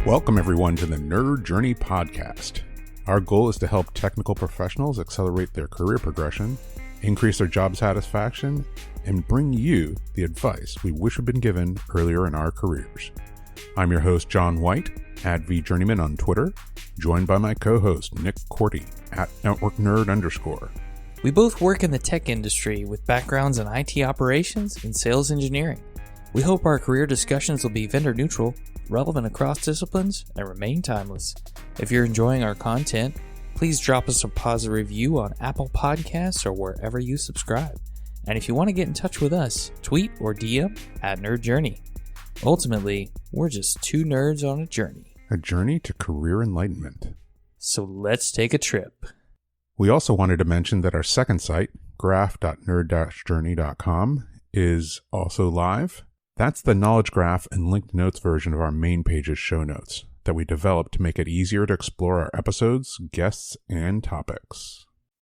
Welcome, everyone, to the Nerd Journey Podcast. Our goal is to help technical professionals accelerate their career progression, increase their job satisfaction, and bring you the advice we wish had been given earlier in our careers. I'm your host, John White, at VJourneyman on Twitter, joined by my co-host, Nick Corti, at NetworkNerd_. We both work in the tech industry with backgrounds in IT operations and sales engineering. We hope our career discussions will be vendor neutral, relevant across disciplines, and remain timeless. If you're enjoying our content, please drop us a positive review on Apple Podcasts or wherever you subscribe. And if you want to get in touch with us, tweet or DM at Nerd Journey. Ultimately, we're just two nerds on a journey. A journey to career enlightenment. So let's take a trip. We also wanted to mention that our second site, graph.nerd-journey.com, is also live. That's the knowledge graph and linked notes version of our main page's show notes that we developed to make it easier to explore our episodes, guests, and topics.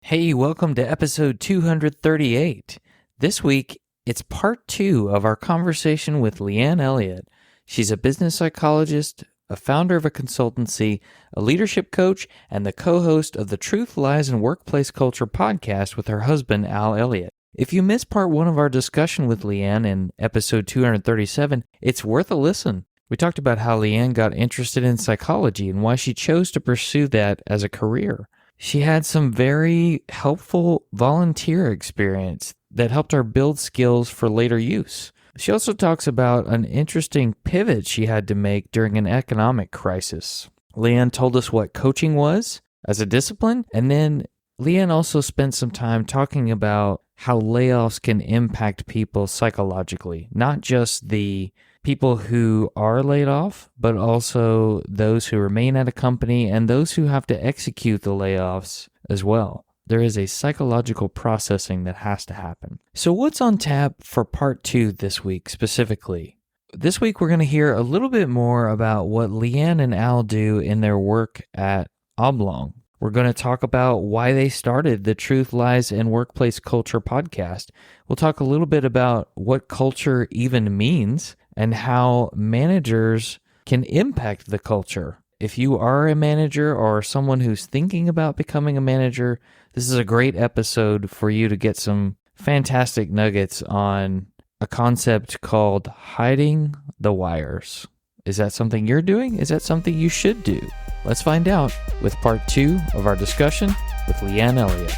Hey, welcome to episode 238. This week, it's part 2 of our conversation with Leanne Elliott. She's a business psychologist, a founder of a consultancy, a leadership coach, and the co-host of the Truth, Lies, and Workplace Culture podcast with her husband, Elliott. If you missed part 1 of our discussion with Leanne in episode 237, it's worth a listen. We talked about how Leanne got interested in psychology and why she chose to pursue that as a career. She had some very helpful volunteer experience that helped her build skills for later use. She also talks about an interesting pivot she had to make during an economic crisis. Leanne told us what coaching was as a discipline, and then Leanne also spent some time talking about how layoffs can impact people psychologically, not just the people who are laid off, but also those who remain at a company and those who have to execute the layoffs as well. There is a psychological processing that has to happen. So what's on tap for part 2 this week specifically? This week we're going to hear a little bit more about what Leanne and Al do in their work at Oblong. We're going to talk about why they started the Truth, Lies, and Workplace Culture podcast. We'll talk a little bit about what culture even means and how managers can impact the culture. If you are a manager or someone who's thinking about becoming a manager, this is a great episode for you to get some fantastic nuggets on a concept called hiding the wires. Is that something you're doing? Is that something you should do? Let's find out with part 2 of our discussion with Leanne Elliott.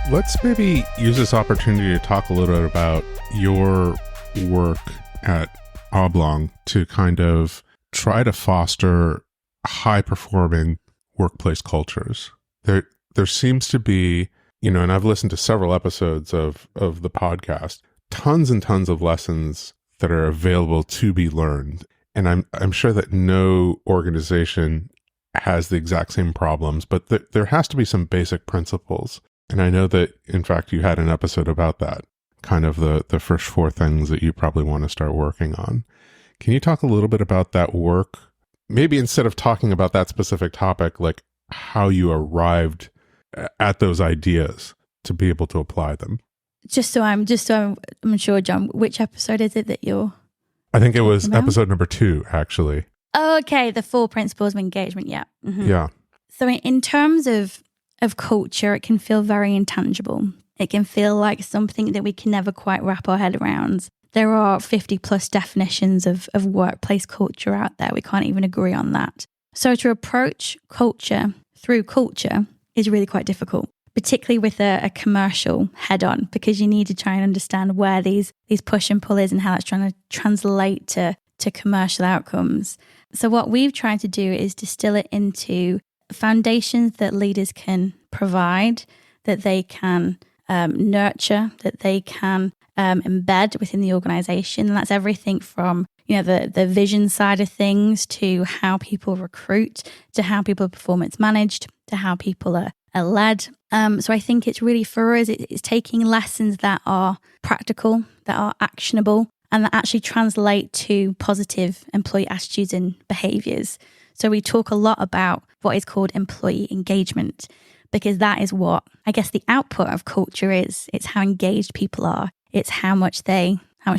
Let's maybe use this opportunity to talk a little bit about your work at Oblong to kind of try to foster high-performing workplace cultures. There seems to be, and I've listened to several episodes of the podcast, tons and tons of lessons that are available to be learned. And I'm sure that no organization has the exact same problems, but there has to be some basic principles. And I know that, in fact, you had an episode about that, kind of the first 4 things that you probably want to start working on. Can you talk a little bit about that work? Maybe instead of talking about that specific topic, like how you arrived at those ideas to be able to apply them. Just so I'm sure, John, which episode is it that you're? I think it was episode number 2, actually. Oh, okay. The 4 principles of engagement. Yeah. Mm-hmm. Yeah. So in terms of culture, it can feel very intangible. It can feel like something that we can never quite wrap our head around. There are 50 plus definitions of workplace culture out there. We can't even agree on that. So to approach culture through culture is really quite difficult, particularly with a commercial head on, because you need to try and understand where these push and pull is and how it's trying to translate to commercial outcomes. So what we've tried to do is distill it into foundations that leaders can provide, that they can nurture, that they can embed within the organization. And that's everything from the vision side of things to how people recruit, to how people are performance managed, to how people are led. So I think it's really for us, it's taking lessons that are practical, that are actionable, and that actually translate to positive employee attitudes and behaviors. So we talk a lot about what is called employee engagement, because that is what, I guess, the output of culture is. It's how engaged people are. It's how much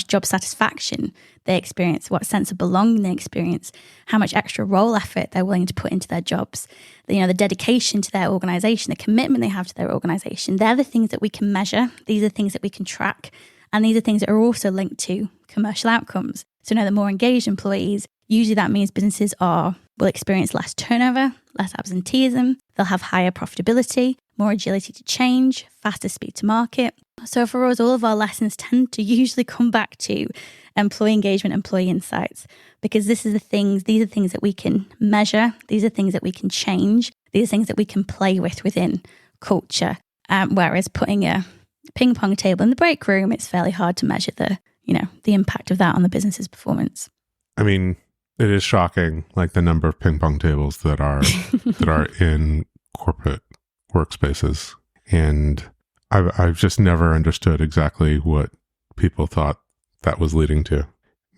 job satisfaction they experience, what sense of belonging they experience, how much extra role effort they're willing to put into their jobs, the dedication to their organization, the commitment they have to their organization. They're the things that we can measure. These are things that we can track. And these are things that are also linked to commercial outcomes. So the more engaged employees, usually that means businesses will experience less turnover, less absenteeism. They'll have higher profitability, more agility to change, faster speed to market. So for us, all of our lessons tend to usually come back to employee engagement, employee insights, because these are things that we can measure. These are things that we can change. These are things that we can play with within culture. Whereas putting a ping pong table in the break room, it's fairly hard to measure the impact of that on the business's performance. I mean, it is shocking, like the number of ping pong tables that are in corporate workspaces, and I've just never understood exactly what people thought that was leading to.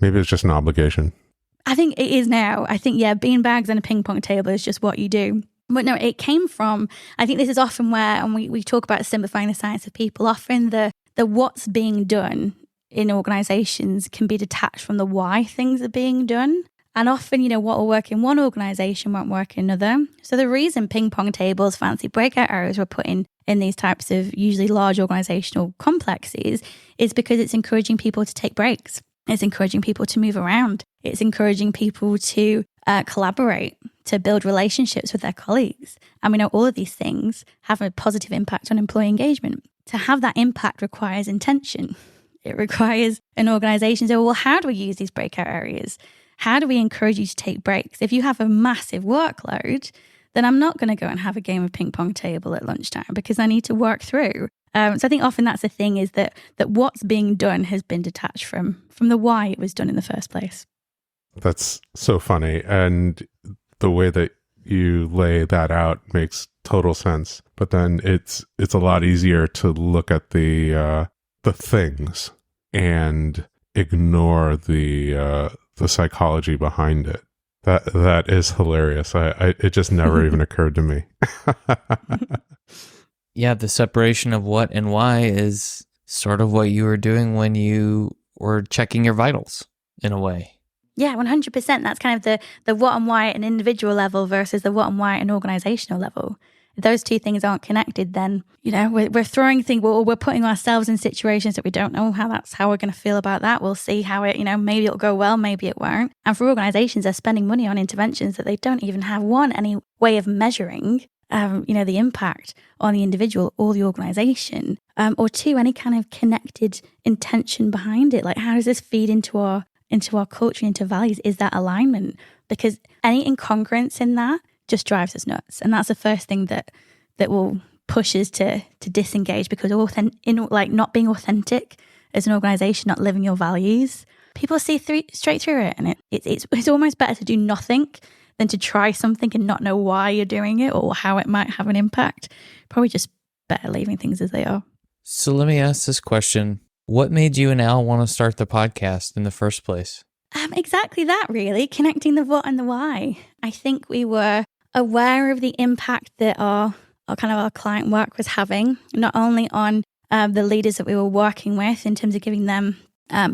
Maybe it's just an obligation. I think it is now. I think, beanbags and a ping pong table is just what you do. But no, it came from, I think this is often where, and we talk about simplifying the science of people, often the what's being done in organizations can be detached from the why things are being done. And often, what will work in one organization won't work in another. So the reason ping pong tables, fancy breakout areas were put in these types of usually large organizational complexes is because it's encouraging people to take breaks. It's encouraging people to move around. It's encouraging people to collaborate, to build relationships with their colleagues. And we know all of these things have a positive impact on employee engagement. To have that impact requires intention. It requires an organization to say, well, how do we use these breakout areas? How do we encourage you to take breaks? If you have a massive workload, then I'm not going to go and have a game of ping pong table at lunchtime because I need to work through. So I think often that's the thing, is that what's being done has been detached from the why it was done in the first place. That's so funny. And the way that you lay that out makes total sense. But then it's a lot easier to look at the things and ignore the psychology behind it. That is hilarious. It just never even occurred to me. Yeah, the separation of what and why is sort of what you were doing when you were checking your vitals in a way. Yeah, 100%. That's kind of the what and why at an individual level versus the what and why at an organizational level. If those two things aren't connected, then, we're throwing things, we're putting ourselves in situations that we don't know how we're going to feel about that. We'll see how it, maybe it'll go well, maybe it won't. And for organizations, they're spending money on interventions that they don't even have any way of measuring, the impact on the individual or the organization, or two, any kind of connected intention behind it. Like, how does this feed into our culture, into values? Is that alignment? Because any incongruence in that just drives us nuts. And that's the first thing that will push us to disengage, because not being authentic as an organization, not living your values, people see straight through it. And it's almost better to do nothing than to try something and not know why you're doing it or how it might have an impact. Probably just better leaving things as they are. So let me ask this question. What made you and Al want to start the podcast in the first place? Exactly that, really. Connecting the what and the why. I think we were aware of the impact that our client work was having, not only on the leaders that we were working with in terms of giving them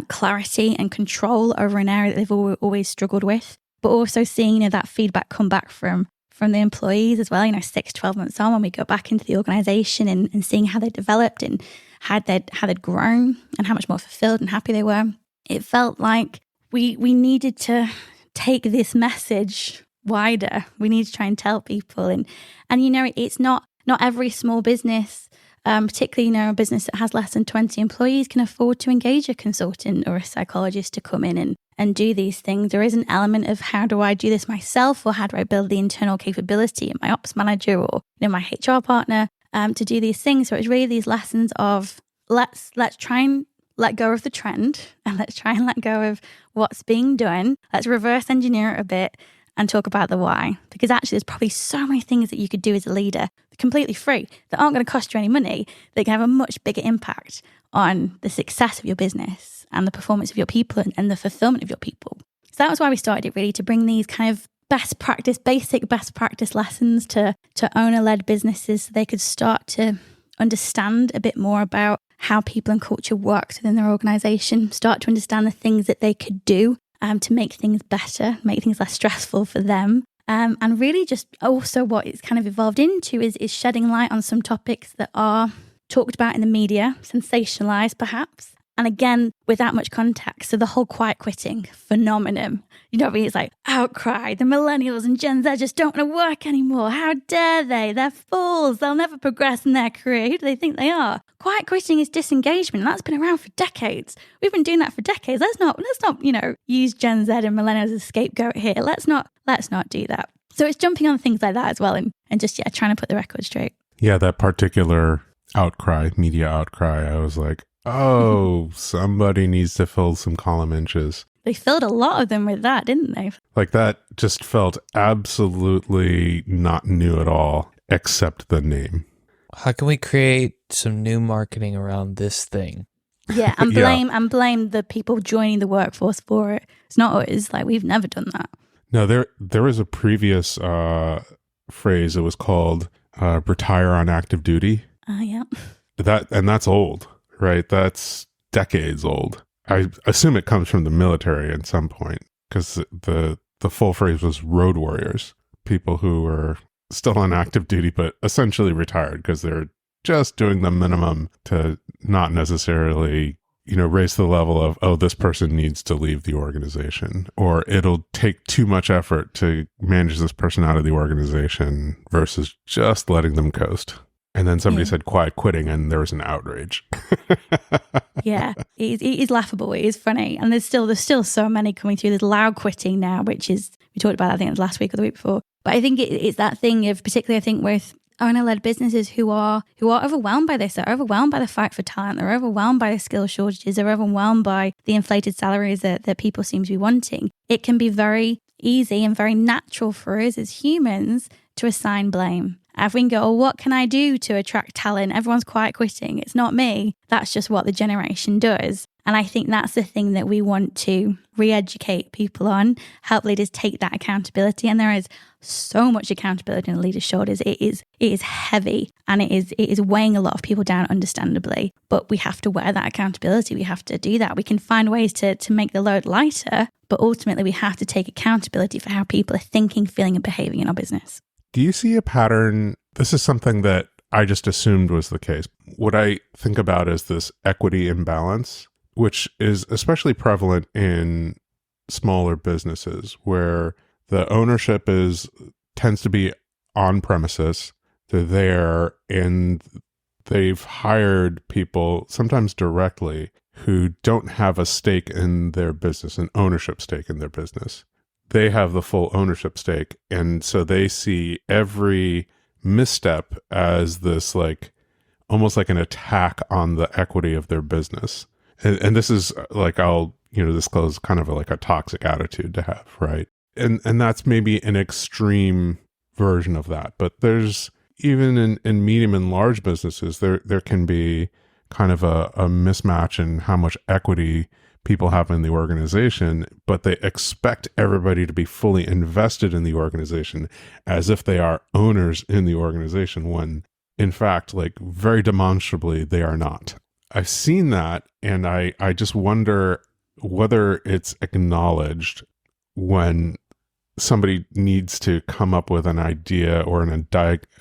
clarity and control over an area that they've always struggled with, but also seeing that feedback come back from the employees as well, 6, 12 months on, when we go back into the organization and seeing how they developed and how they'd grown and how much more fulfilled and happy they were. It felt like we needed to take this message wider. We need to try and tell people. And it's not every small business, particularly, a business that has less than 20 employees, can afford to engage a consultant or a psychologist to come in and do these things. There is an element of, how do I do this myself, or how do I build the internal capability in my ops manager or my HR partner to do these things. So it's really these lessons of let's try and let go of the trend, and let's try and let go of what's being done. Let's reverse engineer it a bit and talk about the why. Because actually there's probably so many things that you could do as a leader, completely free, that aren't going to cost you any money, that can have a much bigger impact on the success of your business and the performance of your people and the fulfillment of your people. So that was why we started it, really, to bring these kind of basic best practice lessons to owner-led businesses so they could start to understand a bit more about how people and culture works within their organization, start to understand the things that they could do to make things better, make things less stressful for them. And really just also what it's kind of evolved into is shedding light on some topics that are talked about in the media, sensationalized perhaps. And again, without much context. So the whole quiet quitting phenomenon, you know what I mean? It's like outcry. The millennials and Gen Z just don't want to work anymore. How dare they? They're fools. They'll never progress in their career. Who do they think they are? Quiet quitting is disengagement. And that's been around for decades. We've been doing that for decades. Let's not, use Gen Z and millennials as a scapegoat here. Let's not do that. So it's jumping on things like that as well and just, trying to put the record straight. Yeah, that particular media outcry, I was like, oh, somebody needs to fill some column inches. They filled a lot of them with that, didn't they? Like that just felt absolutely not new at all, except the name. How can we create some new marketing around this thing? Yeah, and blame the people joining the workforce for it. It's not us. Like, we've never done that. No, there was a previous phrase. It was called retire on active duty. Yeah. That's old. Right, that's decades old. I assume it comes from the military at some point because the full phrase was road warriors, people who were still on active duty but essentially retired because they're just doing the minimum to not necessarily, raise the level of, oh, this person needs to leave the organization, or it'll take too much effort to manage this person out of the organization versus just letting them coast. And then somebody said quiet quitting and there was an outrage. Yeah, it is laughable. It is funny. And there's still so many coming through. There's loud quitting now, which is, we talked about, I think it was last week or the week before. But I think it's that thing of, particularly I think with owner-led businesses who are overwhelmed by this. They're overwhelmed by the fight for talent. They're overwhelmed by the skill shortages. They're overwhelmed by the inflated salaries that people seem to be wanting. It can be very easy and very natural for us as humans to assign blame. If we can go, oh, what can I do to attract talent? Everyone's quiet quitting. It's not me. That's just what the generation does. And I think that's the thing that we want to re-educate people on, help leaders take that accountability. And there is so much accountability on the leaders' shoulders. It is heavy and it is weighing a lot of people down, understandably. But we have to wear that accountability. We have to do that. We can find ways to make the load lighter, but ultimately we have to take accountability for how people are thinking, feeling, and behaving in our business. Do you see a pattern? This is something that I just assumed was the case. What I think about is this equity imbalance, which is especially prevalent in smaller businesses where the ownership tends to be on premises. They're there and they've hired people, sometimes directly, who don't have a stake in their business, an ownership stake in their business. They have the full ownership stake. And so they see every misstep as this almost like an attack on the equity of their business. And this is like, I'll, disclose kind of like a toxic attitude to have, right? And that's maybe an extreme version of that. But there's, even in medium and large businesses, there can be kind of a mismatch in how much equity people have in the organization, but they expect everybody to be fully invested in the organization as if they are owners in the organization, when in fact, very demonstrably, they are not. I've seen that, and I just wonder whether it's acknowledged when somebody needs to come up with an idea or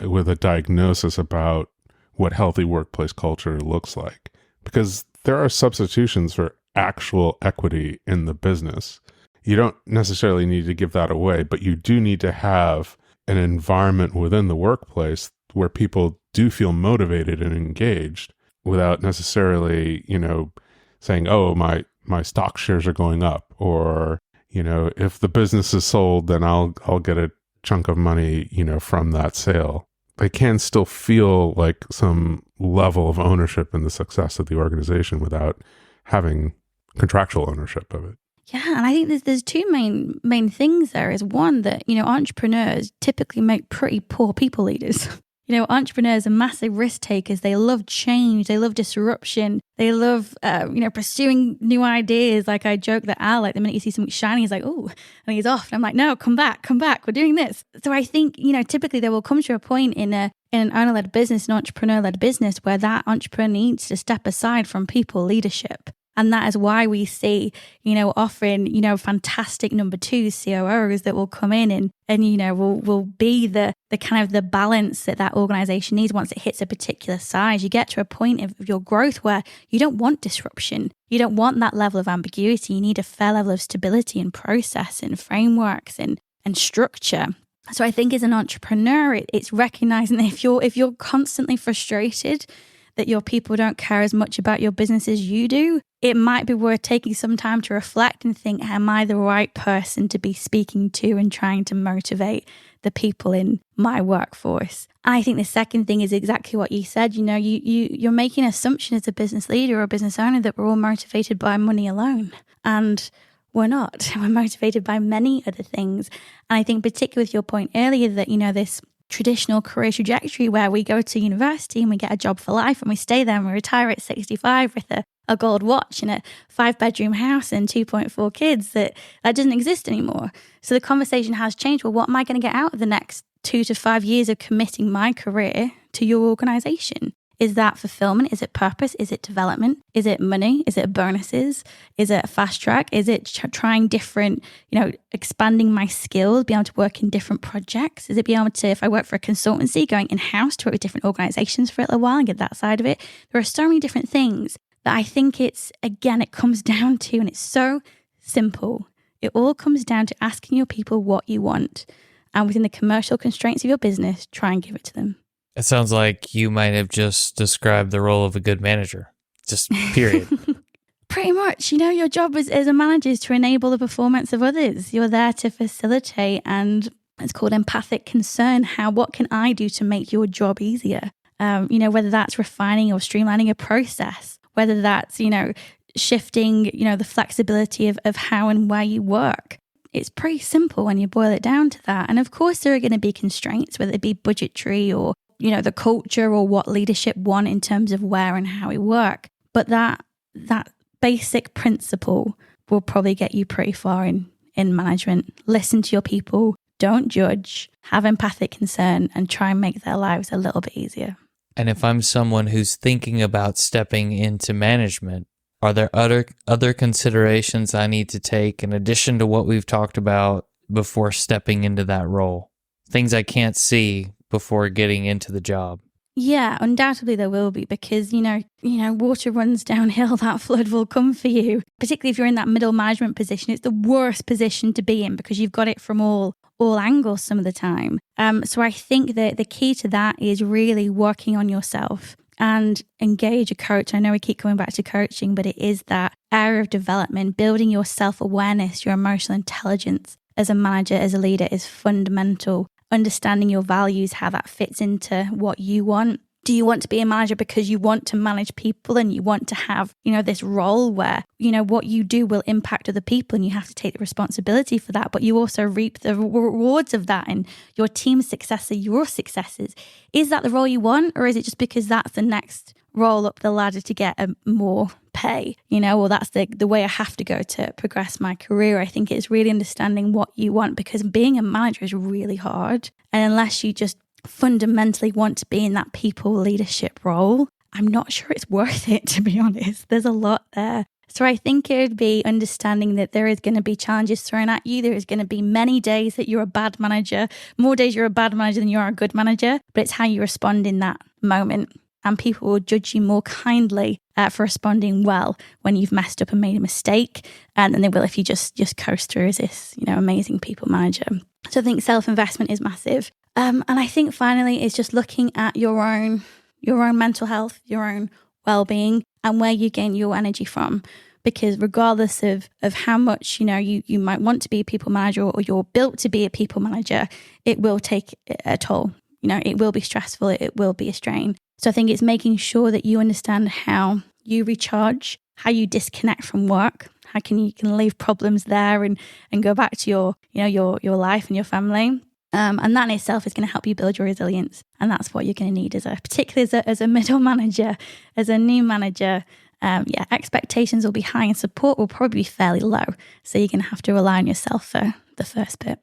with a diagnosis about what healthy workplace culture looks like. Because there are substitutions for actual equity in the business. You don't necessarily need to give that away, but you do need to have an environment within the workplace where people do feel motivated and engaged without necessarily, saying, oh, my stock shares are going up, or, if the business is sold, then I'll get a chunk of money, from that sale. They can still feel like some level of ownership in the success of the organization without having contractual ownership of it. Yeah, and I think there's two main things there. Is one that, entrepreneurs typically make pretty poor people leaders. Entrepreneurs are massive risk takers. They love change. They love disruption. They love, pursuing new ideas. Like I joke that Al, like the minute you see something shiny, he's like, oh, and he's off. And I'm like, no, come back. We're doing this. So I think, typically there will come to a point in an owner-led business, an entrepreneur-led business, where that entrepreneur needs to step aside from people leadership. And that is why we see, offering, fantastic number twos, COOs that will come in and will be the kind of the balance that organization needs once it hits a particular size. You get to a point of your growth where you don't want disruption. You don't want that level of ambiguity. You need a fair level of stability and process and frameworks and structure. So I think as an entrepreneur, it's recognizing that if you're constantly frustrated that your people don't care as much about your business as you do, it might be worth taking some time to reflect and think, am I the right person to be speaking to and trying to motivate the people in my workforce? I think the second thing is exactly what you said. You're making an assumption as a business leader or a business owner that we're all motivated by money alone. And we're not. We're motivated by many other things. And I think particularly with your point earlier that, this traditional career trajectory where we go to university and we get a job for life and we stay there and we retire at 65 with a gold watch and a 5-bedroom house and 2.4 kids, that doesn't exist anymore. So the conversation has changed. Well, what am I going to get out of the next 2 to 5 years of committing my career to your organization? Is that fulfillment? Is it purpose? Is it development? Is it money? Is it bonuses? Is it a fast track? Is it trying different, expanding my skills, being able to work in different projects? Is it being able to, if I work for a consultancy, going in-house to work with different organizations for a little while and get that side of it? There are so many different things that I think it comes down to, and it's so simple. It all comes down to asking your people what you want. And within the commercial constraints of your business, try and give it to them. It sounds like you might have just described the role of a good manager, just period. Pretty much. Your job as a manager is to enable the performance of others. You're there to facilitate, and it's called empathic concern. What can I do to make your job easier? Whether that's refining or streamlining a process, whether that's, shifting, the flexibility of how and where you work. It's pretty simple when you boil it down to that. And of course, there are going to be constraints, whether it be budgetary or the culture or what leadership want in terms of where and how we work. But that basic principle will probably get you pretty far in management. Listen to your people, don't judge, have empathic concern, and try and make their lives a little bit easier. And if I'm someone who's thinking about stepping into management, are there other considerations I need to take in addition to what we've talked about before stepping into that role? Things I can't see before getting into the job? Yeah, undoubtedly there will be, because, water runs downhill, that flood will come for you. Particularly if you're in that middle management position, it's the worst position to be in because you've got it from all angles some of the time. So I think that the key to that is really working on yourself and engage a coach. I know we keep coming back to coaching, but it is that area of development, building your self-awareness, your emotional intelligence as a manager, as a leader is fundamental. Understanding your values, how that fits into what you want. Do you want to be a manager because you want to manage people and you want to have, this role where, what you do will impact other people and you have to take the responsibility for that, but you also reap the rewards of that and your team's success are your successes? Is that the role you want, or is it just because that's the next role up the ladder to get more pay, or that's the way I have to go to progress my career? I think it's really understanding what you want, because being a manager is really hard. And unless you just fundamentally want to be in that people leadership role, I'm not sure it's worth it, to be honest. There's a lot there. So I think it would be understanding that there is going to be challenges thrown at you. There is going to be many days that you're a bad manager, more days you're a bad manager than you are a good manager, but it's how you respond in that moment. And people will judge you more kindly for responding well when you've messed up and made a mistake, and then they will if you just coast through as this, amazing people manager. So I think self-investment is massive. And I think finally it's just looking at your own mental health, your own well-being, and where you gain your energy from. Because regardless of how much, you might want to be a people manager or you're built to be a people manager, it will take a toll. It will be stressful. It will be a strain. So I think it's making sure that you understand how you recharge, how you disconnect from work, how you can leave problems there and go back to your life and your family. And that in itself is going to help you build your resilience. And that's what you're going to need particularly as a middle manager, as a new manager. Expectations will be high and support will probably be fairly low. So you're going to have to rely on yourself for the first bit.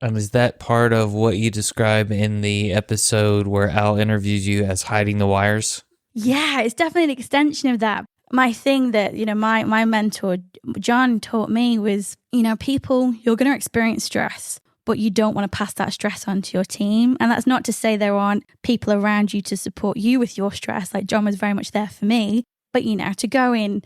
Is that part of what you describe in the episode where Al interviews you as hiding the wires? Yeah, it's definitely an extension of that. My thing that, my mentor, John, taught me was, people, you're going to experience stress, but you don't want to pass that stress on to your team. And that's not to say there aren't people around you to support you with your stress. Like John was very much there for me. But, to go in,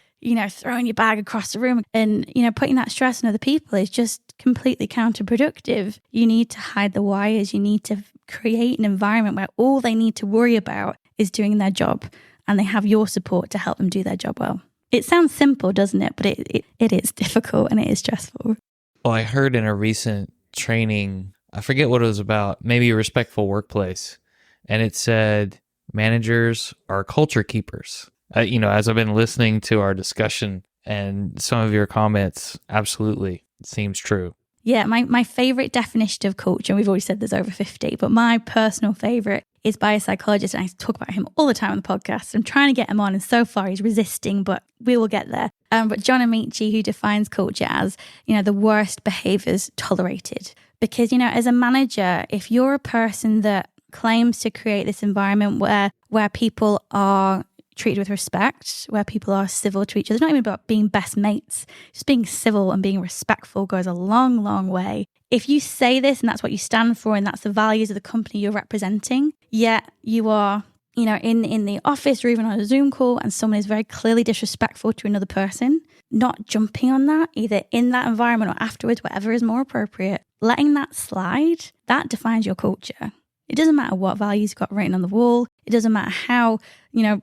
throwing your bag across the room and, putting that stress on other people is just completely counterproductive. You need to hide the wires. You need to create an environment where all they need to worry about is doing their job and they have your support to help them do their job well. It sounds simple, doesn't it? But it is difficult and it is stressful. Well, I heard in a recent training, I forget what it was about, maybe a respectful workplace. And it said managers are culture keepers. As I've been listening to our discussion and some of your comments, absolutely, it seems true. Yeah, my favorite definition of culture, and we've already said there's over 50, but my personal favorite is by a psychologist, and I talk about him all the time on the podcast. I'm trying to get him on, and so far he's resisting, but we will get there. But John Amici, who defines culture as, the worst behaviors tolerated. Because, as a manager, if you're a person that claims to create this environment where people are treated with respect, where people are civil to each other. It's not even about being best mates. Just being civil and being respectful goes a long, long way. If you say this and that's what you stand for and that's the values of the company you're representing, yet you are, in the office or even on a Zoom call and someone is very clearly disrespectful to another person, not jumping on that, either in that environment or afterwards, whatever is more appropriate, letting that slide, that defines your culture. It doesn't matter what values you've got written on the wall. It doesn't matter how,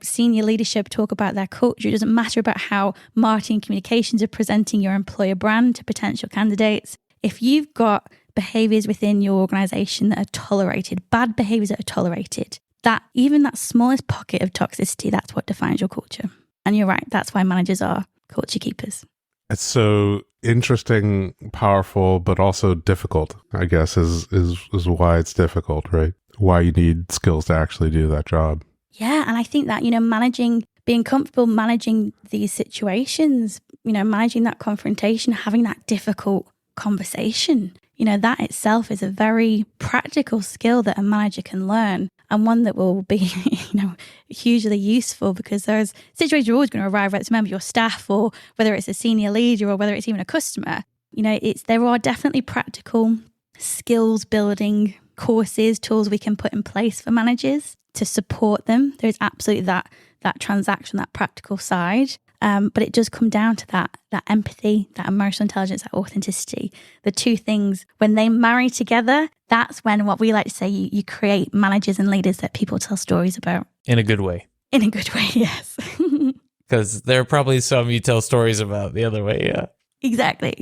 senior leadership talk about their culture. It doesn't matter about how marketing communications are presenting your employer brand to potential candidates. If you've got behaviors within your organization that are tolerated, bad behaviors that are tolerated, that even that smallest pocket of toxicity, that's what defines your culture. And you're right, that's why managers are culture keepers. It's so interesting, powerful, but also difficult, I guess, is why it's difficult, right? Why you need skills to actually do that job. Yeah, and I think that, being comfortable managing these situations, managing that confrontation, having that difficult conversation, that itself is a very practical skill that a manager can learn and one that will be, hugely useful because there's situations you're always going to arrive at. It's a member of your staff or whether it's a senior leader or whether it's even a customer. There are definitely practical skills building courses, tools we can put in place for managers to support them. There's absolutely that transaction, that practical side. But it does come down to that empathy, that emotional intelligence, that authenticity. The two things, when they marry together, that's when what we like to say, you create managers and leaders that people tell stories about. In a good way. In a good way, yes. Because there are probably some you tell stories about the other way, yeah. Exactly.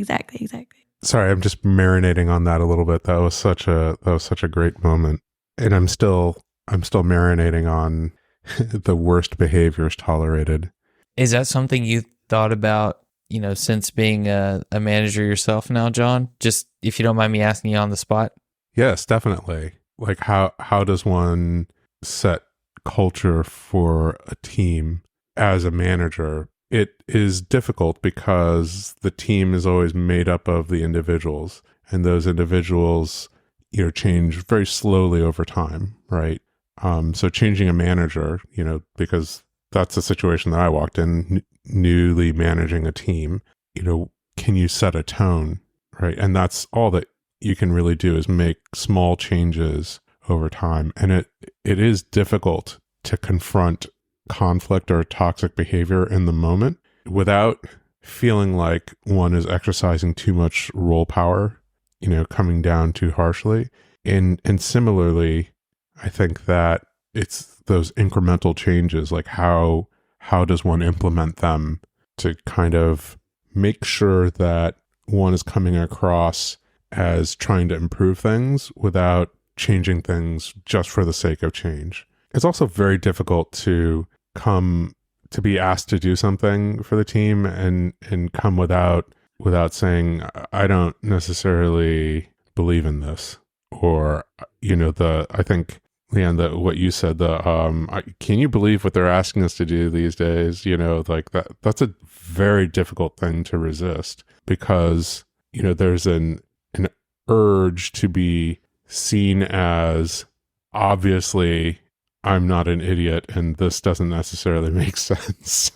Sorry, I'm just marinating on that a little bit. That was such a great moment. And I'm still marinating on the worst behaviors tolerated. Is that something you thought about, since being a manager yourself now, John? Just if you don't mind me asking you on the spot. Yes, definitely. Like how does one set culture for a team as a manager? It is difficult because the team is always made up of the individuals, and those individuals, change very slowly over time, right? So changing a manager, because that's the situation that I walked in, newly managing a team, can you set a tone, right? And that's all that you can really do is make small changes over time. And it is difficult to confront conflict or toxic behavior in the moment without feeling like one is exercising too much role power, coming down too harshly. And similarly, I think that it's those incremental changes, like how does one implement them to kind of make sure that one is coming across as trying to improve things without changing things just for the sake of change. It's also very difficult to be asked to do something for the team and come without saying, I don't necessarily believe in this. or, I think, Leanne, what you said, can you believe what they're asking us to do these days? Like that's a very difficult thing to resist, because, there's an urge to be seen as, obviously, I'm not an idiot and this doesn't necessarily make sense,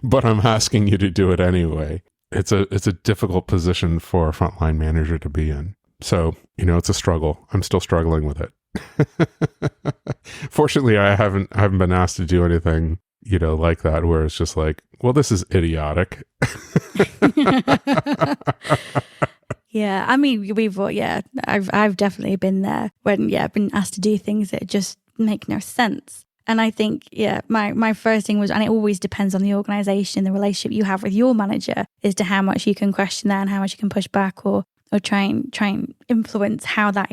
but I'm asking you to do it anyway. It's a difficult position for a frontline manager to be in. So, it's a struggle. I'm still struggling with it. Fortunately, I haven't been asked to do anything, like that, where it's just like, well, this is idiotic. Yeah, I mean, I've definitely been there when, I've been asked to do things that just make no sense. And I think, my first thing was, and it always depends on the organization, the relationship you have with your manager, as to how much you can question that and how much you can push back or try and influence how that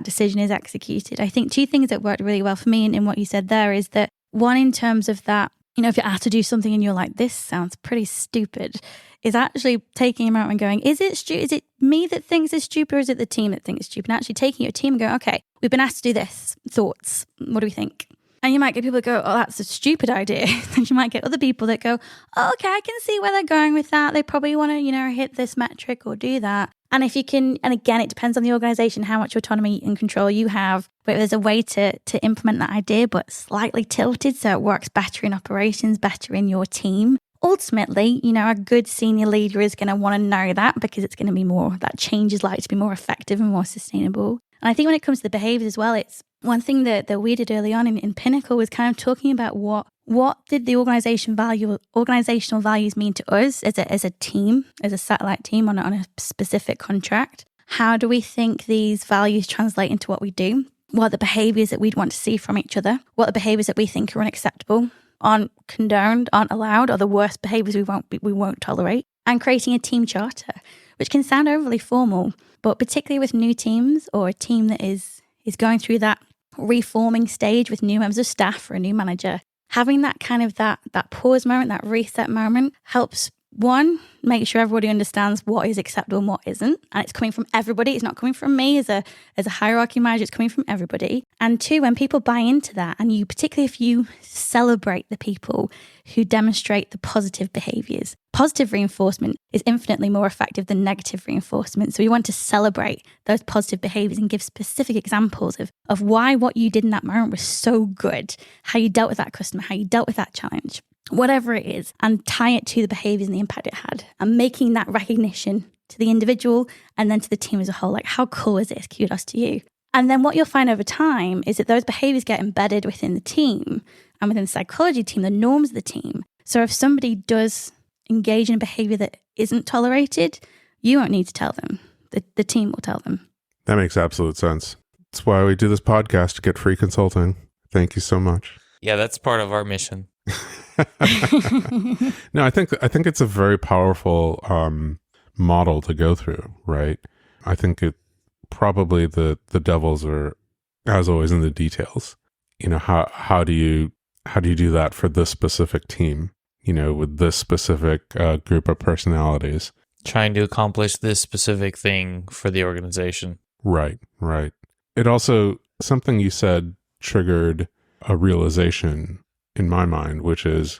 decision is executed. I think two things that worked really well for me in what you said there is that, one, in terms of that, if you're asked to do something and you're like, this sounds pretty stupid, is actually taking him out and going, is it me that thinks it's stupid, or is it the team that thinks it's stupid? And actually taking your team and going, okay, we've been asked to do this. Thoughts? What do we think? And you might get people that go, oh, that's a stupid idea. And you might get other people that go, oh, okay, I can see where they're going with that. They probably want to, hit this metric or do that. And if you can, and again, it depends on the organization, how much autonomy and control you have. But if there's a way to implement that idea, but slightly tilted so it works better in operations, better in your team. Ultimately, a good senior leader is going to want to know that, because it's going to be more, that change is likely to be more effective and more sustainable. And I think when it comes to the behaviors as well, it's one thing that we did early on in Pinnacle was kind of talking about what did the organizational values mean to us as a team, as a satellite team on a specific contract? How do we think these values translate into what we do? What are the behaviors that we'd want to see from each other? What are the behaviors that we think are unacceptable, aren't condoned, aren't allowed, or the worst behaviors we won't tolerate? And creating a team charter, which can sound overly formal, but particularly with new teams or a team that is going through that reforming stage with new members of staff or a new manager, having that kind of that pause moment, that reset moment helps, one, make sure everybody understands what is acceptable and what isn't. And it's coming from everybody. It's not coming from me as a hierarchy manager. It's coming from everybody. And two, when people buy into that, and you, particularly if you celebrate the people who demonstrate the positive behaviors, positive reinforcement is infinitely more effective than negative reinforcement. So we want to celebrate those positive behaviors and give specific examples of why what you did in that moment was so good, how you dealt with that customer, how you dealt with that challenge, whatever it is, and tie it to the behaviors and the impact it had, and making that recognition to the individual and then to the team as a whole. Like, how cool is this? Kudos to you. And then what you'll find over time is that those behaviors get embedded within the team and within the psychology team, the norms of the team. So if somebody does engage in a behavior that isn't tolerated, you won't need to tell them. The team will tell them. That makes absolute sense. That's why we do this podcast, to get free consulting. Thank you so much. Yeah, that's part of our mission. No, I think it's a very powerful model to go through, right? I think it probably the devils are, as always, in the details. How do you do that for this specific team? With this specific group of personalities, Trying to accomplish this specific thing for the organization. Right. It also, something you said triggered a realization in my mind, which is,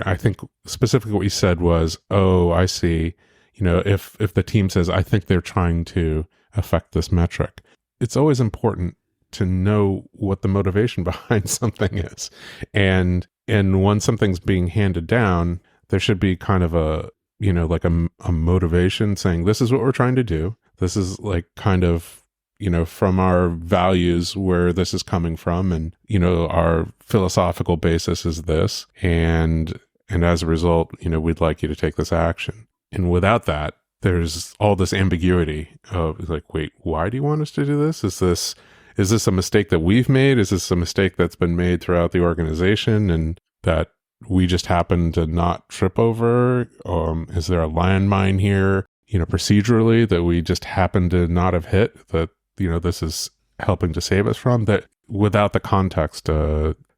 I think specifically what you said was, oh, I see, if the team says, I think they're trying to affect this metric, it's always important to know what the motivation behind something is. And when something's being handed down, there should be kind of a motivation saying, this is what we're trying to do. This is like kind of, from our values where this is coming from, and, our philosophical basis is this. And as a result, we'd like you to take this action. And without that, there's all this ambiguity of like, wait, why do you want us to do this? Is this a mistake that we've made? Is this a mistake that's been made throughout the organization and that we just happen to not trip over? Is there a landmine here, procedurally, that we just happen to not have hit, that, this is helping to save us from? That without the context,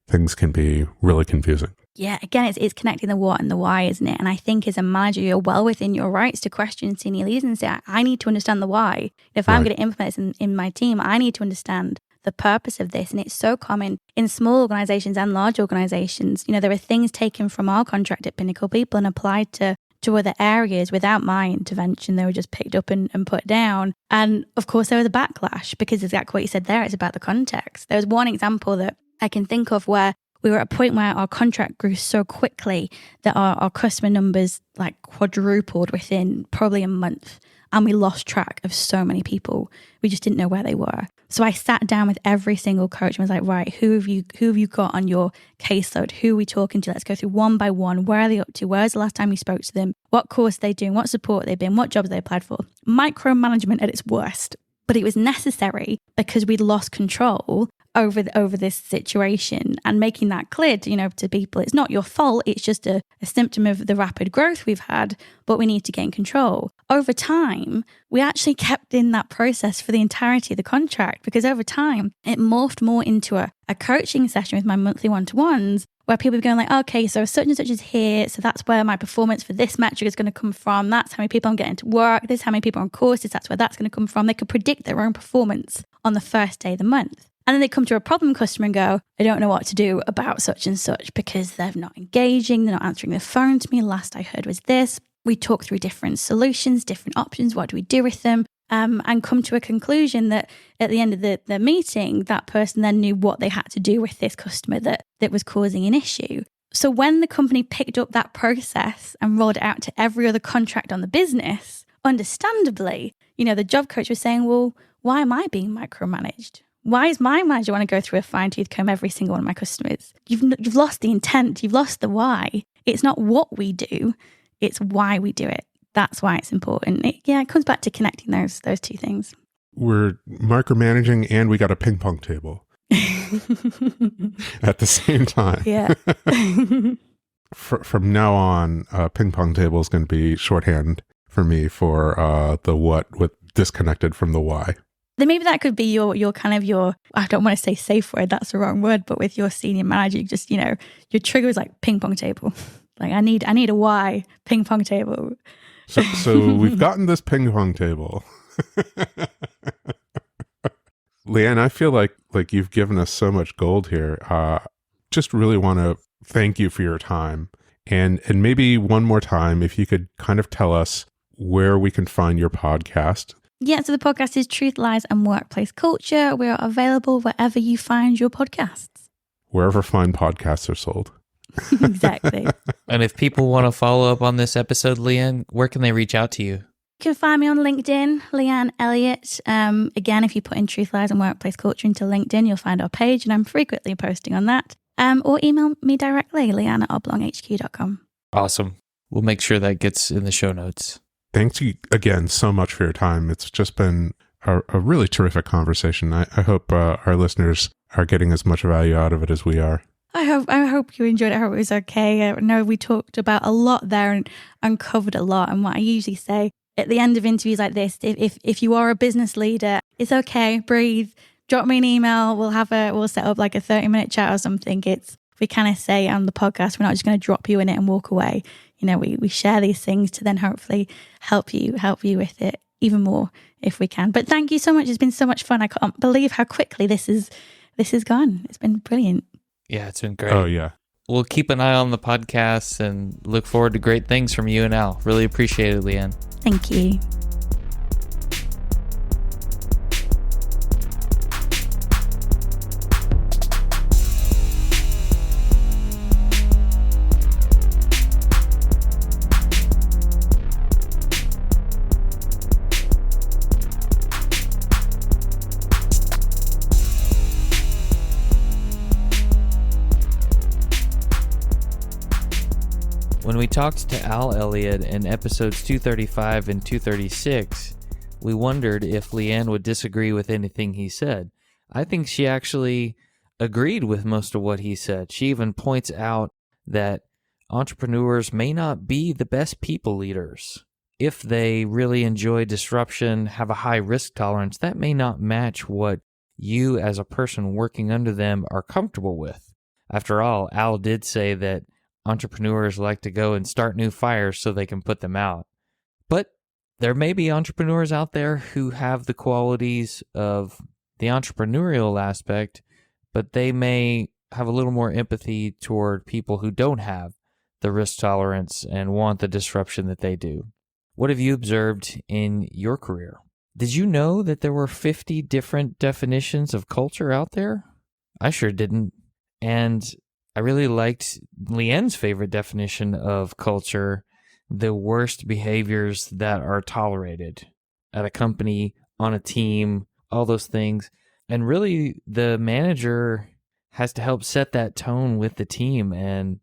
things can be really confusing. Yeah, again, it's connecting the what and the why, isn't it? And I think as a manager, you're well within your rights to question senior leaders and say, I need to understand the why. If I'm going to implement this in my team, I need to understand the purpose of this. And it's so common in small organizations and large organizations. There are things taken from our contract at Pinnacle People and applied to other areas without my intervention. They were just picked up and put down. And of course, there was a backlash because exactly what you said there, it's about the context. There was one example that I can think of where we were at a point where our contract grew so quickly that our customer numbers like quadrupled within probably a month. And we lost track of so many people. We just didn't know where they were. So I sat down with every single coach and was like, right, who have you got on your caseload? Who are we talking to? Let's go through one by one. Where are they up to? Where's the last time you spoke to them? What course are they doing? What support they've been? What jobs they applied for? Micromanagement at its worst. But it was necessary because we'd lost control over this situation, and making that clear to people, it's not your fault, it's just a symptom of the rapid growth we've had, but we need to gain control. Over time, we actually kept in that process for the entirety of the contract, because over time, it morphed more into a coaching session with my monthly one-to-ones, where people were going like, okay, so such and such is here, so that's where my performance for this metric is going to come from, that's how many people I'm getting to work, this is how many people are on courses, that's where that's going to come from. They could predict their own performance on the first day of the month. And then they come to a problem customer and go, I don't know what to do about such and such because they're not engaging, they're not answering the phone to me. Last I heard was this. We talk through different solutions, different options. What do we do with them? And come to a conclusion that at the end of the meeting, that person then knew what they had to do with this customer that was causing an issue. So when the company picked up that process and rolled it out to every other contract on the business, understandably, the job coach was saying, well, why am I being micromanaged? Why is my manager want to go through a fine-tooth comb every single one of my customers? You've lost the intent. You've lost the why. It's not what we do. It's why we do it. That's why it's important. It comes back to connecting those two things. We're micromanaging and we got a ping pong table at the same time. Yeah. From now on, ping pong table is going to be shorthand for me for the what with disconnected from the why. Then maybe that could be your kind of your, I don't want to say safe word, that's the wrong word, but with your senior manager, you just, your trigger is like ping pong table. Like I need a why ping pong table. So we've gotten this ping pong table. Leanne, I feel like you've given us so much gold here. Just really want to thank you for your time. And maybe one more time, if you could kind of tell us where we can find your podcast. Yeah, so the podcast is Truth, Lies and Workplace Culture. We are available wherever you find your podcasts. Wherever fine podcasts are sold. Exactly. And if people want to follow up on this episode, Leanne, where can they reach out to you? You can find me on LinkedIn, Leanne Elliott. Again, if you put in Truth, Lies and Workplace Culture into LinkedIn, you'll find our page, and I'm frequently posting on that. Or email me directly, leanne@oblonghq.com. Awesome. We'll make sure that gets in the show notes. Thanks again so much for your time. It's just been a really terrific conversation. I hope our listeners are getting as much value out of it as we are. I hope you enjoyed it. I hope it was okay. I know we talked about a lot there and uncovered a lot. And what I usually say at the end of interviews like this, if you are a business leader, it's okay, breathe, drop me an email. We'll set up like a 30-minute chat or something. We kind of say on the podcast, we're not just going to drop you in it and walk away. We share these things to then hopefully help you with it even more if we can. But thank you so much. It's been so much fun. I can't believe how quickly this has gone. It's been brilliant. Yeah, it's been great. Oh, yeah. We'll keep an eye on the podcast and look forward to great things from you and Al. Really appreciate it, Leanne. Thank you. When we talked to Al Elliott in episodes 235 and 236, we wondered if Leanne would disagree with anything he said. I think she actually agreed with most of what he said. She even points out that entrepreneurs may not be the best people leaders. If they really enjoy disruption, have a high risk tolerance, that may not match what you as a person working under them are comfortable with. After all, Al did say that entrepreneurs like to go and start new fires so they can put them out. But there may be entrepreneurs out there who have the qualities of the entrepreneurial aspect, but they may have a little more empathy toward people who don't have the risk tolerance and want the disruption that they do. What have you observed in your career? Did you know that there were 50 different definitions of culture out there? I sure didn't. And I really liked Leanne's favorite definition of culture, the worst behaviors that are tolerated at a company, on a team, all those things. And really, the manager has to help set that tone with the team and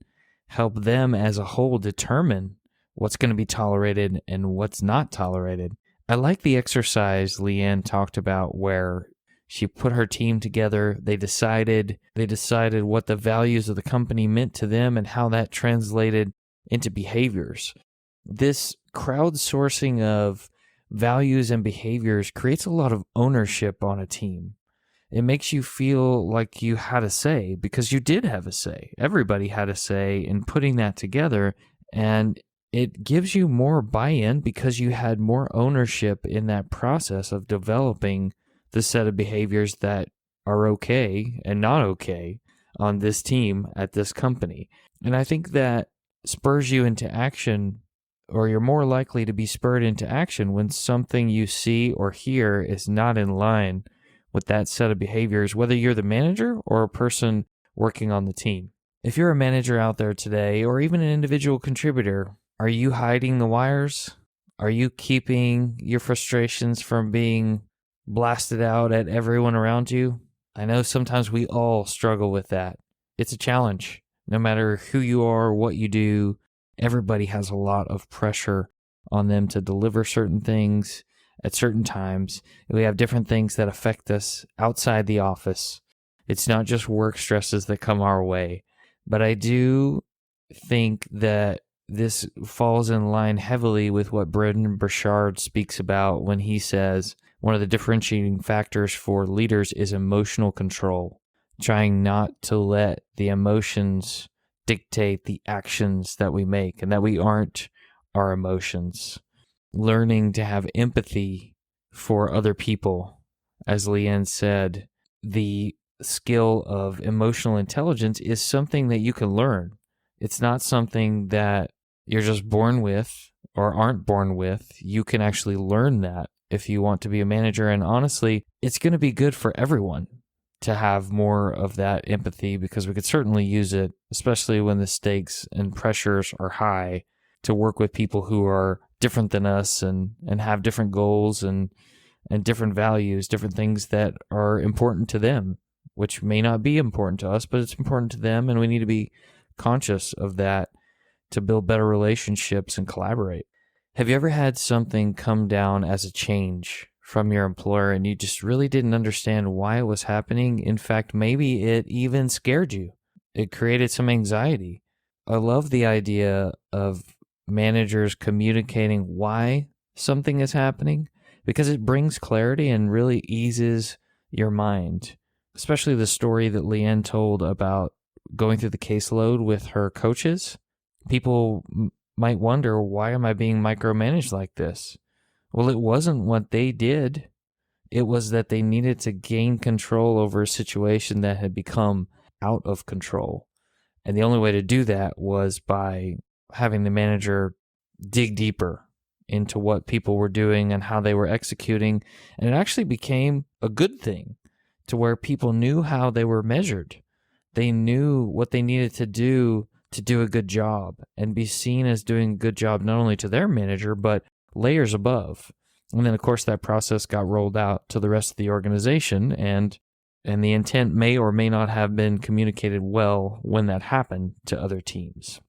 help them as a whole determine what's going to be tolerated and what's not tolerated. I like the exercise Leanne talked about where she put her team together. They decided what the values of the company meant to them and how that translated into behaviors. This crowdsourcing of values and behaviors creates a lot of ownership on a team. It makes you feel like you had a say because you did have a say. Everybody had a say in putting that together, and it gives you more buy-in because you had more ownership in that process of developing the set of behaviors that are okay and not okay on this team at this company. And I think that spurs you into action, or you're more likely to be spurred into action when something you see or hear is not in line with that set of behaviors, whether you're the manager or a person working on the team. If you're a manager out there today, or even an individual contributor, are you hiding the wires? Are you keeping your frustrations from being blasted out at everyone around you? I know sometimes we all struggle with that. It's a challenge. No matter who you are, what you do, everybody has a lot of pressure on them to deliver certain things at certain times. We have different things that affect us outside the office. It's not just work stresses that come our way. But I do think that this falls in line heavily with what Brendon Burchard speaks about when he says one of the differentiating factors for leaders is emotional control, trying not to let the emotions dictate the actions that we make and that we aren't our emotions. Learning to have empathy for other people. As Leanne said, the skill of emotional intelligence is something that you can learn. It's not something that you're just born with or aren't born with. You can actually learn that if you want to be a manager. And honestly, it's going to be good for everyone to have more of that empathy, because we could certainly use it, especially when the stakes and pressures are high, to work with people who are different than us and have different goals and different values, different things that are important to them, which may not be important to us, but it's important to them, and we need to be conscious of that to build better relationships and collaborate. Have you ever had something come down as a change from your employer and you just really didn't understand why it was happening? In fact, maybe it even scared you. It created some anxiety. I love the idea of managers communicating why something is happening, because it brings clarity and really eases your mind. Especially the story that Leanne told about going through the caseload with her coaches. People might wonder, why am I being micromanaged like this? Well, it wasn't what they did. It was that they needed to gain control over a situation that had become out of control. And the only way to do that was by having the manager dig deeper into what people were doing and how they were executing. And it actually became a good thing to where people knew how they were measured. They knew what they needed to do a good job and be seen as doing a good job, not only to their manager, but layers above. And then, of course, that process got rolled out to the rest of the organization, and the intent may or may not have been communicated well when that happened to other teams.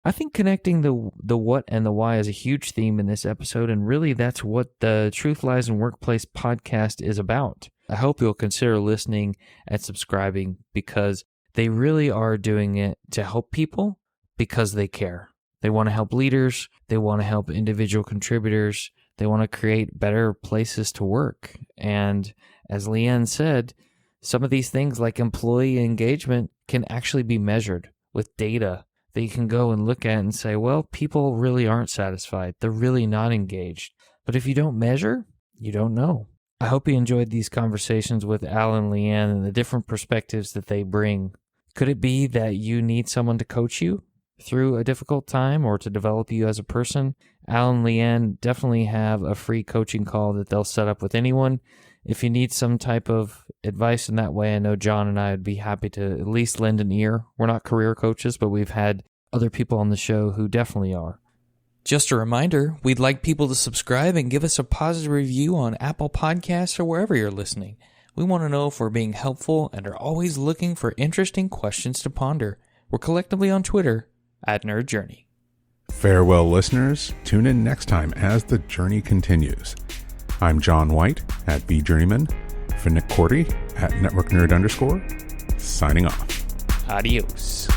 I think connecting the what and the why is a huge theme in this episode, and really that's what the Truth Lies in Workplace podcast is about. I hope you'll consider listening and subscribing, because they really are doing it to help people because they care. They want to help leaders. They want to help individual contributors. They want to create better places to work. And as Leanne said, some of these things like employee engagement can actually be measured with data. that you can go and look at and say, well, people really aren't satisfied. They're really not engaged. But if you don't measure, you don't know. I hope you enjoyed these conversations with Al and Leanne and the different perspectives that they bring. Could it be that you need someone to coach you through a difficult time or to develop you as a person? Al and Leanne definitely have a free coaching call that they'll set up with anyone. If you need some type of advice in that way, I know John and I would be happy to at least lend an ear. We're not career coaches, but we've had other people on the show who definitely are. Just a reminder, we'd like people to subscribe and give us a positive review on Apple Podcasts or wherever you're listening. We want to know if we're being helpful and are always looking for interesting questions to ponder. We're collectively on Twitter @NerdJourney. Farewell, listeners. Tune in next time as the journey continues. I'm John White at BJourneyman, for Nick Cordy at NetworkNerd_, signing off. Adios.